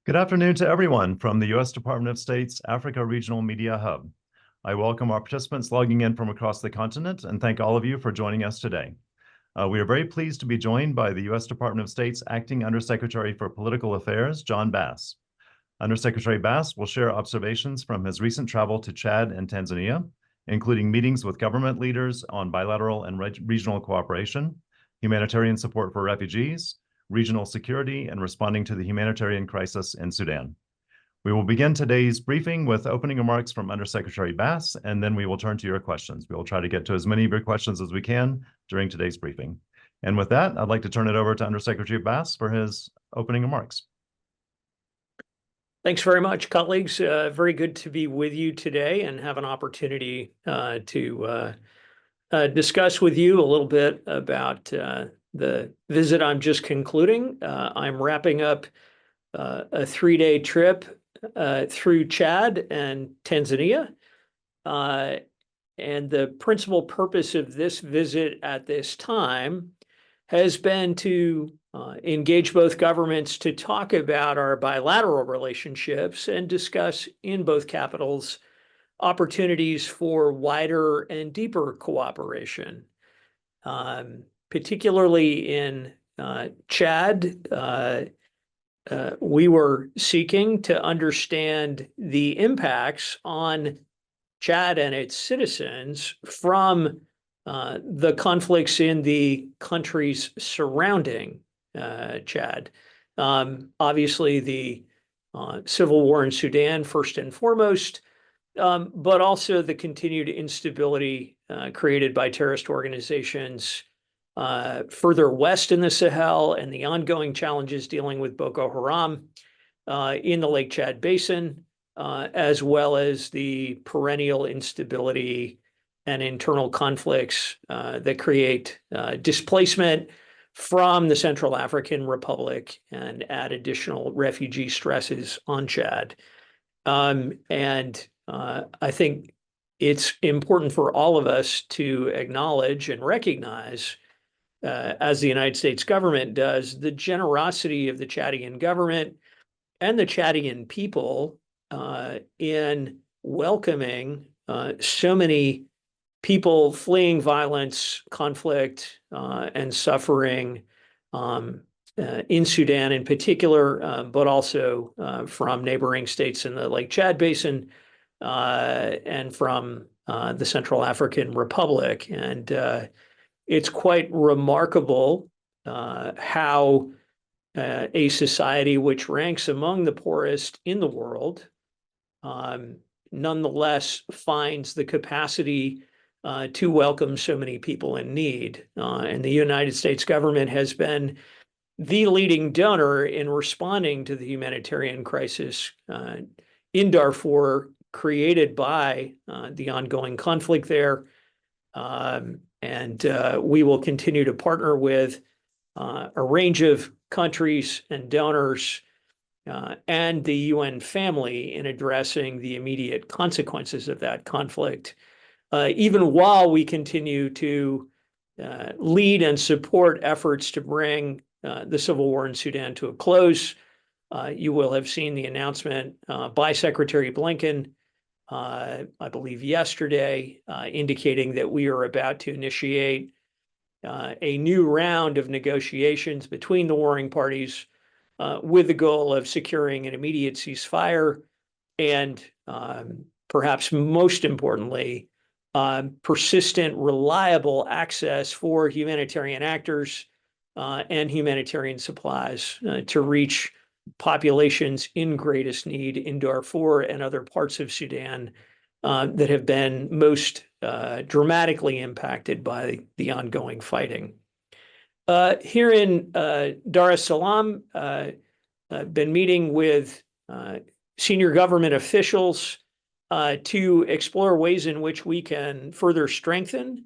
Good afternoon to everyone from the U.S. Department of State's Africa Regional Media Hub. I welcome our participants logging in from across the continent and thank all of you for joining us today. We are very pleased to be joined by the U.S. Department of State's Acting Undersecretary for Political Affairs, John Bass. Undersecretary Bass will share observations from his recent travel to Chad and Tanzania, including meetings with government leaders on bilateral and regional cooperation, humanitarian support for refugees, regional security, and responding to the humanitarian crisis in Sudan. We will begin today's briefing with opening remarks from Undersecretary Bass, and then we will turn to your questions. We will try to get to as many of your questions as we can during today's briefing. And with that, I'd like to turn it over to Undersecretary Bass for his opening remarks. Thanks very much, colleagues. Very good to be with you today and have an opportunity to discuss with you a little bit about the visit I'm just concluding. I'm wrapping up a 3-day trip through Chad and Tanzania. And the principal purpose of this visit at this time has been to engage both governments to talk about our bilateral relationships and discuss in both capitals opportunities for wider and deeper cooperation. Particularly in Chad, we were seeking to understand the impacts on Chad and its citizens from the conflicts in the countries surrounding Chad. Obviously, the civil war in Sudan, first and foremost, but also the continued instability created by terrorist organizations further west in the Sahel and the ongoing challenges dealing with Boko Haram in the Lake Chad Basin, as well as the perennial instability and internal conflicts that create displacement from the Central African Republic and add additional refugee stresses on Chad. I think it's important for all of us to acknowledge and recognize, as the United States government does, the generosity of the Chadian government and the Chadian people in welcoming so many people fleeing violence, conflict, and suffering in Sudan in particular, but also from neighboring states in the Lake Chad Basin and from the Central African Republic. And it's quite remarkable how a society which ranks among the poorest in the world nonetheless finds the capacity to welcome so many people in need. And the United States government has been the leading donor in responding to the humanitarian crisis in Darfur created by the ongoing conflict there. And we will continue to partner with a range of countries and donors and the UN family in addressing the immediate consequences of that conflict, even while we continue to lead and support efforts to bring the civil war in Sudan to a close. You will have seen the announcement by Secretary Blinken, I believe yesterday, indicating that we are about to initiate a new round of negotiations between the warring parties with the goal of securing an immediate ceasefire and perhaps most importantly, persistent, reliable access for humanitarian actors and humanitarian supplies to reach populations in greatest need in Darfur and other parts of Sudan that have been most dramatically impacted by the ongoing fighting. Here in Dar es Salaam, I've been meeting with senior government officials to explore ways in which we can further strengthen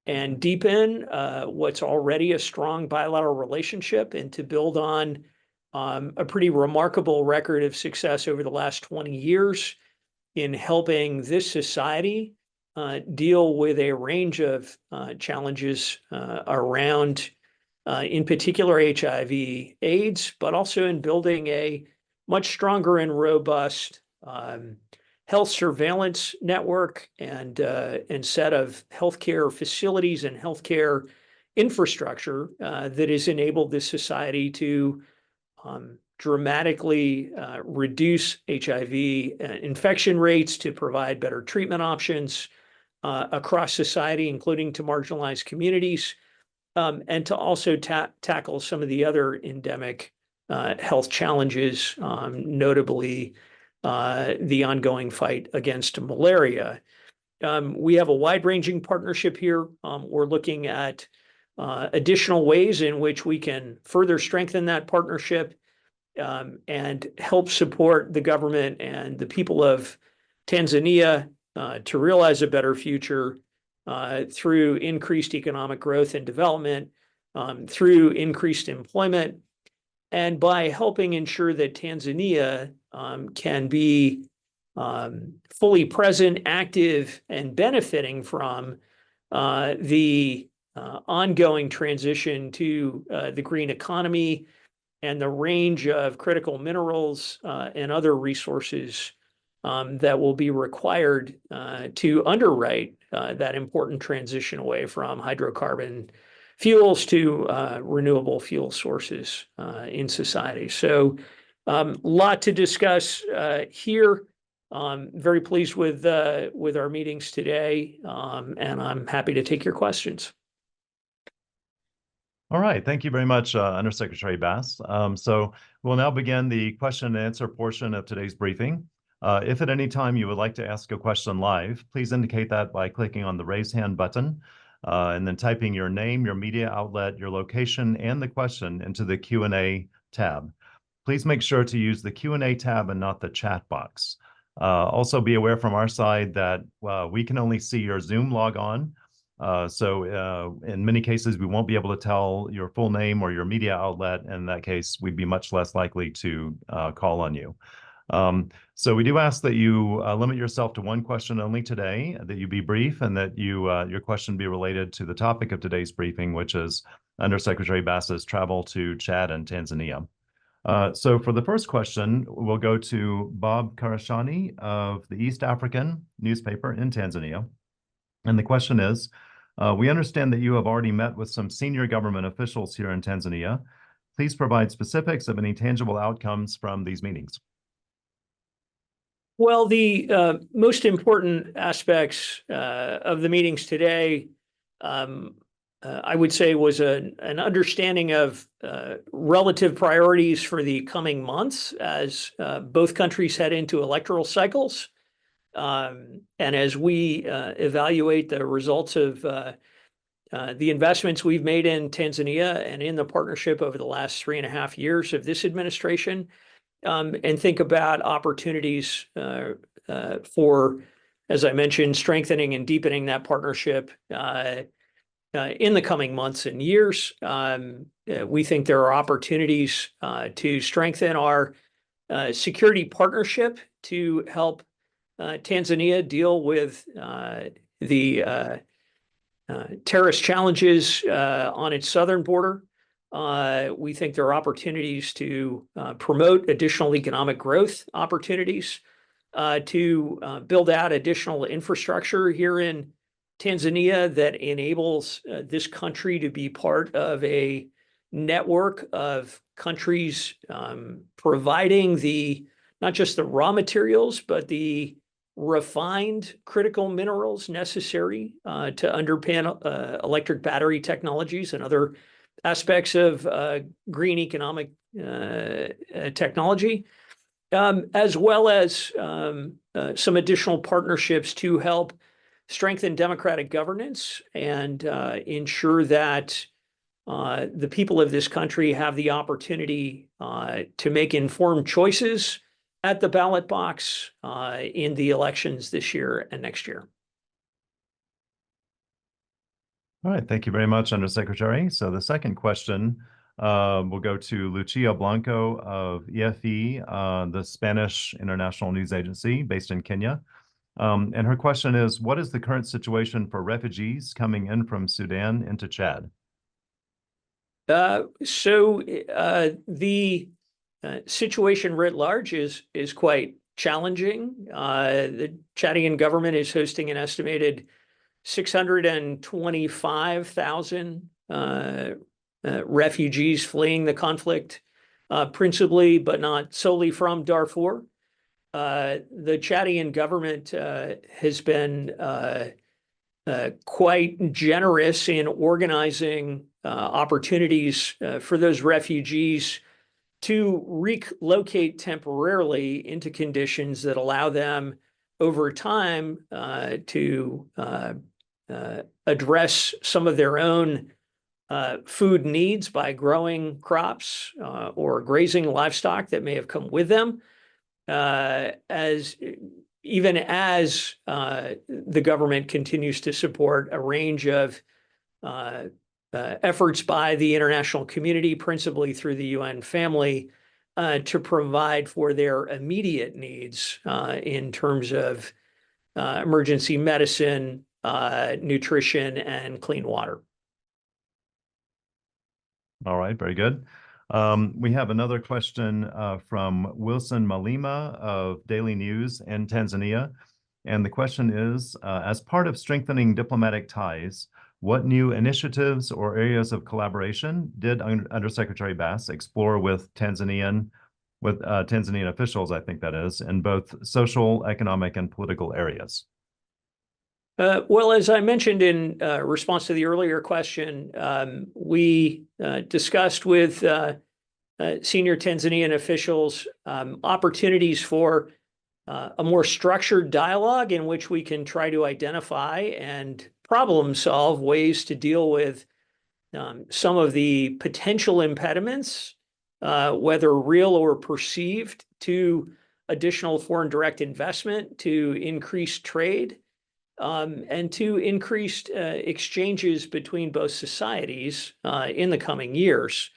and deepen what's already a strong bilateral relationship and to build on a pretty remarkable record of success over the last 20 years in helping this society deal with a range of challenges around, in particular, HIV/AIDS, but also in building a much stronger and robust health surveillance network and set of healthcare facilities and healthcare infrastructure that has enabled this society to dramatically reduce HIV infection rates, to provide better treatment options across society, including to marginalized communities, and to also tackle some of the other endemic health challenges, notably the ongoing fight against malaria. We have a wide-ranging partnership here. We're looking at additional ways in which we can further strengthen that partnership and help support the government and the people of Tanzania to realize a better future through increased economic growth and development, through increased employment, and by helping ensure that Tanzania can be fully present, active, and benefiting from the ongoing transition to the green economy and the range of critical minerals and other resources that will be required to underwrite that important transition away from hydrocarbon fuels to renewable fuel sources in society. So a lot to discuss here. Very pleased with our meetings today, and I'm happy to take your questions. All right, thank you very much, Undersecretary Bass. So we'll now begin the question and answer portion of today's briefing. If at any time you would like to ask a question live, please indicate that by clicking on the raise hand button and then typing your name, your media outlet, your location, and the question into the Q&A tab. Please make sure to use the Q&A tab and not the chat box. Also be aware from our side that we can only see your Zoom log on. So in many cases, we won't be able to tell your full name or your media outlet. In that case, we'd be much less likely to call on you. So we do ask that you limit yourself to one question only today, that you be brief, and that your question be related to the topic of today's briefing, which is Undersecretary Bass's travel to Chad and Tanzania. So for the first question, we'll go to Bob Karashani of the East African newspaper in Tanzania. And the question is, we understand that you have already met with some senior government officials here in Tanzania. Please provide specifics of any tangible outcomes from these meetings. Well, the most important aspects of the meetings today, I would say, was an understanding of relative priorities for the coming months as both countries head into electoral cycles. And as we evaluate the results of the investments we've made in Tanzania and in the partnership over the last 3.5 years of this administration, and think about opportunities for, as I mentioned, strengthening and deepening that partnership in the coming months and years. We think there are opportunities to strengthen our security partnership to help Tanzania deal with the terrorist challenges on its southern border. We think there are opportunities to promote additional economic growth opportunities, to build out additional infrastructure here in Tanzania that enables this country to be part of a network of countries providing not just the raw materials, but the refined critical minerals necessary to underpin electric battery technologies and other aspects of green economic technology, as well as some additional partnerships to help strengthen democratic governance and ensure that the people of this country have the opportunity to make informed choices at the ballot box in the elections this year and next year. All right, thank you very much, Undersecretary. So the second question will go to Lucia Blanco of EFE, the Spanish international news agency based in Kenya. And her question is, what is the current situation for refugees coming in from Sudan into Chad? So the situation writ large is quite challenging. The Chadian government is hosting an estimated 625,000 refugees fleeing the conflict, principally, but not solely from Darfur. The Chadian government has been quite generous in organizing opportunities for those refugees to relocate temporarily into conditions that allow them over time to address some of their own food needs by growing crops or grazing livestock that may have come with them, as the government continues to support a range of efforts by the international community, principally through the UN family, to provide for their immediate needs in terms of emergency medicine, nutrition, and clean water. All right, very good. We have another question from Wilson Malima of Daily News in Tanzania. And the question is, as part of strengthening diplomatic ties, what new initiatives or areas of collaboration did Undersecretary Bass explore with Tanzanian officials, I think that is, in both social, economic, and political areas? Well, as I mentioned in response to the earlier question, we discussed with senior Tanzanian officials opportunities for a more structured dialogue in which we can try to identify and problem solve ways to deal with some of the potential impediments, whether real or perceived, to additional foreign direct investment, to increased trade, and to increased exchanges between both societies in the coming years.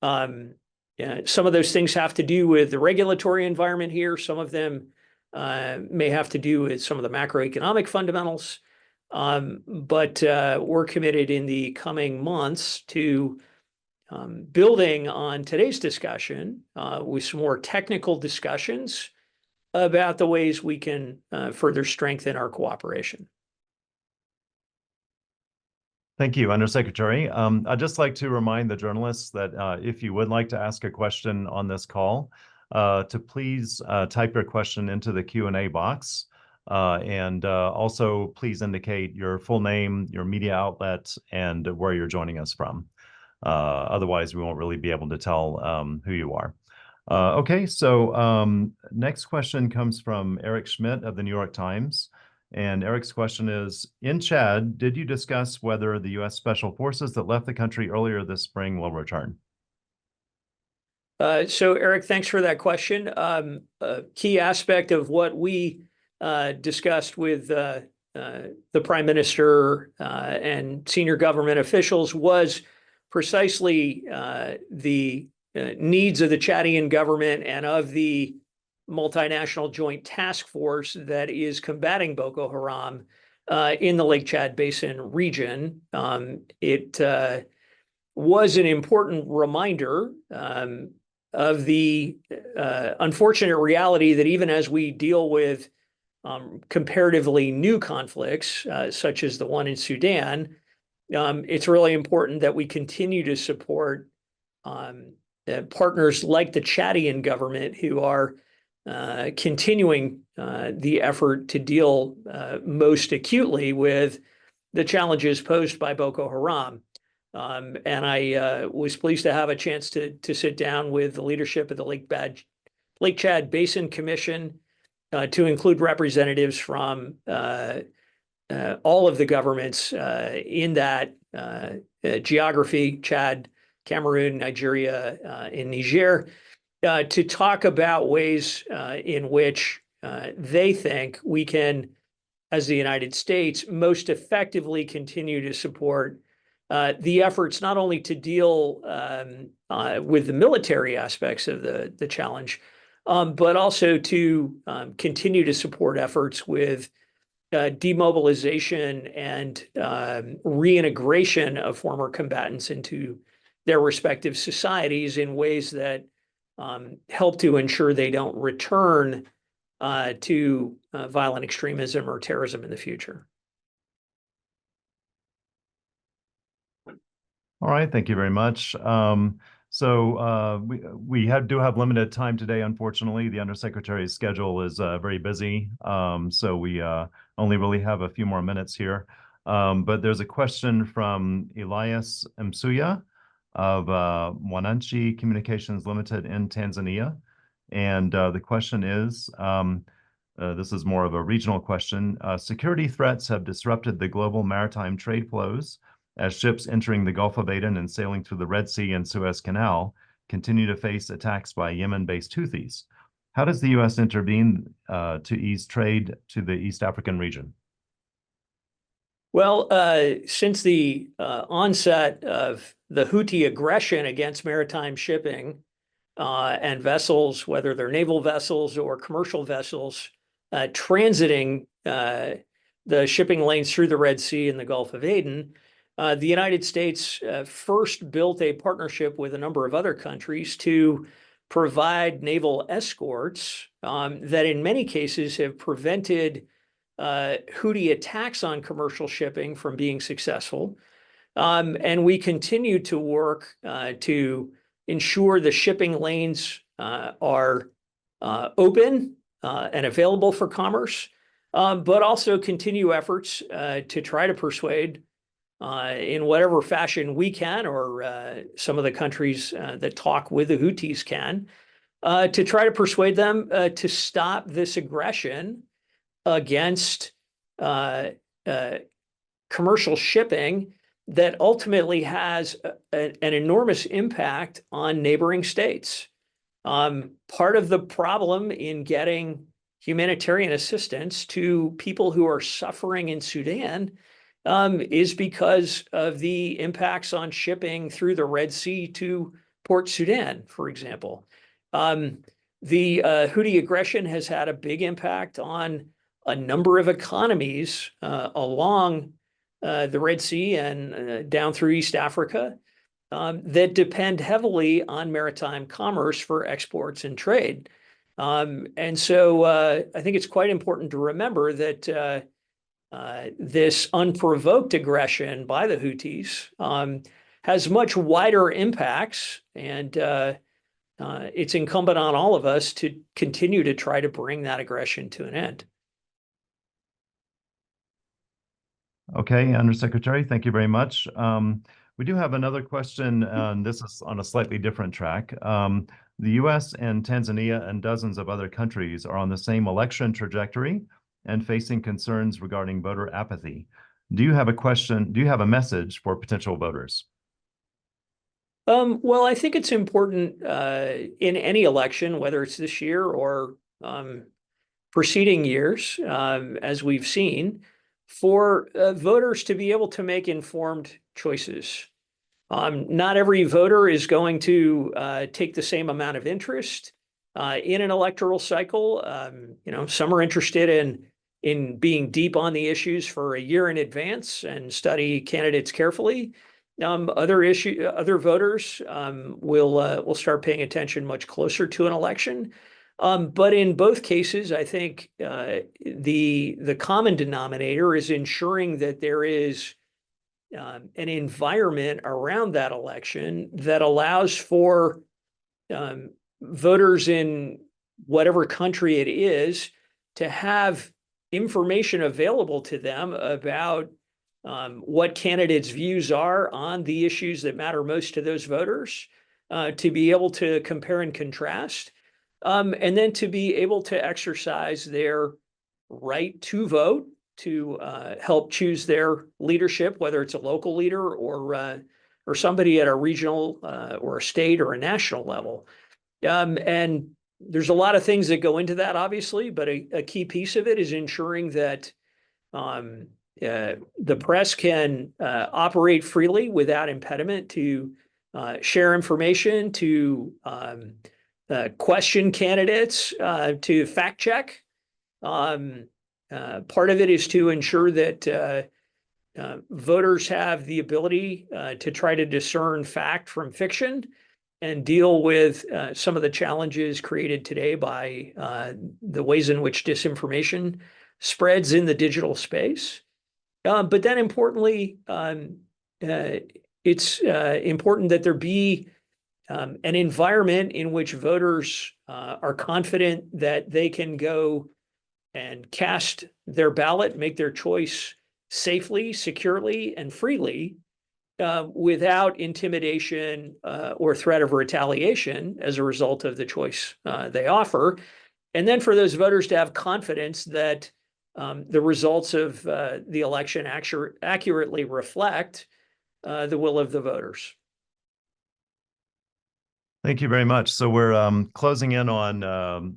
Some of those things have to do with the regulatory environment here. Some of them may have to do with some of the macroeconomic fundamentals. But we're committed in the coming months to building on today's discussion with some more technical discussions about the ways we can further strengthen our cooperation. Thank you, Undersecretary. I'd just like to remind the journalists that if you would like to ask a question on this call, to please type your question into the Q&A box. And also, please indicate your full name, your media outlet, and where you're joining us from. Otherwise, we won't really be able to tell who you are. Okay, so next question comes from Eric Schmidt of the New York Times. And Eric's question is, in Chad, did you discuss whether the U.S. Special Forces that left the country earlier this spring will return? So, Eric, thanks for that question. A key aspect of what we discussed with the Prime Minister and senior government officials was precisely the needs of the Chadian government and of the multinational joint task force that is combating Boko Haram in the Lake Chad Basin region. It was an important reminder of the unfortunate reality that even as we deal with comparatively new conflicts, such as the one in Sudan, it's really important that we continue to support partners like the Chadian government who are continuing the effort to deal most acutely with the challenges posed by Boko Haram. And I was pleased to have a chance to sit down with the leadership of the Lake Chad Basin Commission to include representatives from all of the governments in that geography, Chad, Cameroon, Nigeria, and Niger, to talk about ways in which they think we can, as the United States, most effectively continue to support the efforts not only to deal with the military aspects of the challenge, but also to continue to support efforts with demobilization and reintegration of former combatants into their respective societies in ways that help to ensure they don't return to violent extremism or terrorism in the future. All right, thank you very much. We do have limited time today, unfortunately. The Undersecretary's schedule is very busy, so we only really have a few more minutes here. But there's a question from Elias Msuya of Mwananchi Communications Limited in Tanzania. And the question is, this is more of a regional question. Security threats have disrupted the global maritime trade flows as ships entering the Gulf of Aden and sailing through the Red Sea and Suez Canal continue to face attacks by Yemen-based Houthis. How does the U.S. intervene to ease trade to the East African region? Well, since the onset of the Houthi aggression against maritime shipping and vessels, whether they're naval vessels or commercial vessels, transiting the shipping lanes through the Red Sea and the Gulf of Aden, the United States first built a partnership with a number of other countries to provide naval escorts that in many cases have prevented Houthi attacks on commercial shipping from being successful. And we continue to work to ensure the shipping lanes are open and available for commerce, but also continue efforts to try to persuade in whatever fashion we can, or some of the countries that talk with the Houthis can, to try to persuade them to stop this aggression against commercial shipping that ultimately has an enormous impact on neighboring states. Part of the problem in getting humanitarian assistance to people who are suffering in Sudan is because of the impacts on shipping through the Red Sea to Port Sudan, for example. The Houthi aggression has had a big impact on a number of economies along the Red Sea and down through East Africa that depend heavily on maritime commerce for exports and trade. And so I think it's quite important to remember that this unprovoked aggression by the Houthis has much wider impacts, and it's incumbent on all of us to continue to try to bring that aggression to an end. Okay, Undersecretary, thank you very much. We do have another question, and this is on a slightly different track. The U.S. and Tanzania and dozens of other countries are on the same election trajectory and facing concerns regarding voter apathy. Do you have a message for potential voters? Well, I think it's important in any election, whether it's this year or preceding years, as we've seen, for voters to be able to make informed choices. Not every voter is going to take the same amount of interest in an electoral cycle. Some are interested in being deep on the issues for a year in advance and study candidates carefully. Other voters will start paying attention much closer to an election. But in both cases, I think the common denominator is ensuring that there is an environment around that election that allows for voters in whatever country it is to have information available to them about what candidates' views are on the issues that matter most to those voters, to be able to compare and contrast, and then to be able to exercise their right to vote, to help choose their leadership, whether it's a local leader or somebody at a regional or a state or a national level. And there's a lot of things that go into that, obviously, but a key piece of it is ensuring that the press can operate freely without impediment to share information, to question candidates, to fact check. Part of it is to ensure that voters have the ability to try to discern fact from fiction. and deal with some of the challenges created today by the ways in which disinformation spreads in the digital space. But then importantly, it's important that there be an environment in which voters are confident that they can go and cast their ballot, make their choice safely, securely, and freely without intimidation or threat of retaliation as a result of the choice they offer. And then for those voters to have confidence that the results of the election accurately reflect the will of the voters. Thank you very much. So we're closing in on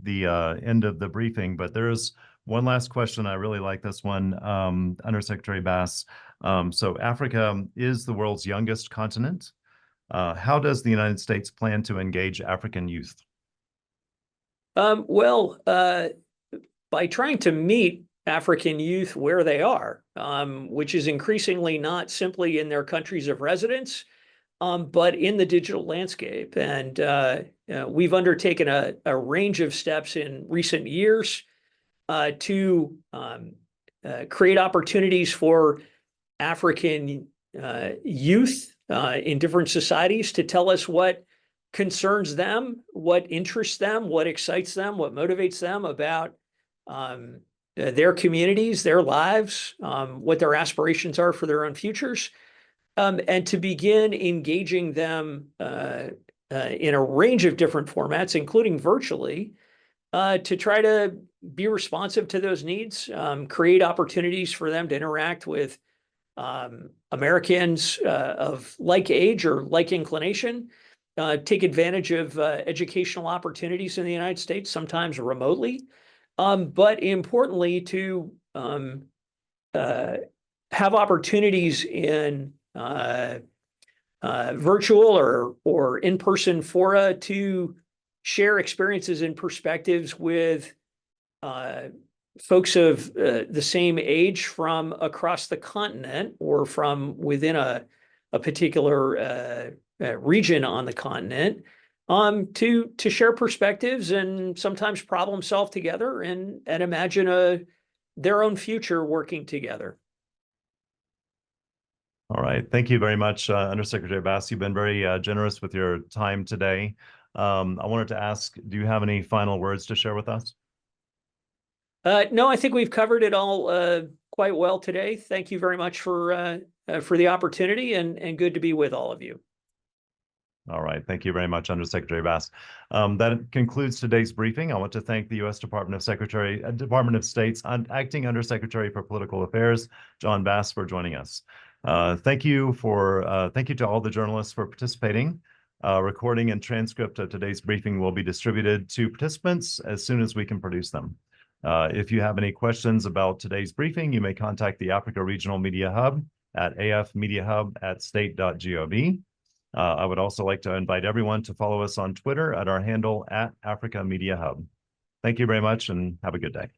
the end of the briefing, but there is one last question. I really like this one, Undersecretary Bass. So Africa is the world's youngest continent. How does the United States plan to engage African youth? Well, by trying to meet African youth where they are, which is increasingly not simply in their countries of residence, but in the digital landscape. And we've undertaken a range of steps in recent years to create opportunities for African youth in different societies to tell us what concerns them, what interests them, what excites them, what motivates them about their communities, their lives, what their aspirations are for their own futures. And to begin engaging them in a range of different formats, including virtually, to try to be responsive to those needs, create opportunities for them to interact with Americans of like age or like inclination, take advantage of educational opportunities in the United States, sometimes remotely, but importantly to have opportunities in virtual or in-person fora to share experiences and perspectives with folks of the same age from across the continent or from within a particular region on the continent, to share perspectives and sometimes problem solve together and imagine their own future working together. All right. Thank you very much, Undersecretary Bass. You've been very generous with your time today. I wanted to ask, do you have any final words to share with us? No, I think we've covered it all quite well today. Thank you very much for the opportunity, and good to be with all of you. All right. Thank you very much, Undersecretary Bass. That concludes today's briefing. I want to thank the U.S. Department of State's Acting Undersecretary for Political Affairs, John Bass, for joining us. Thank you to all the journalists for participating. Recording and transcript of today's briefing will be distributed to participants as soon as we can produce them. If you have any questions about today's briefing, you may contact the Africa Regional Media Hub at afmediahub@state.gov. I would also like to invite everyone to follow us on Twitter at our handle @Africa Media Hub. Thank you very much and have a good day.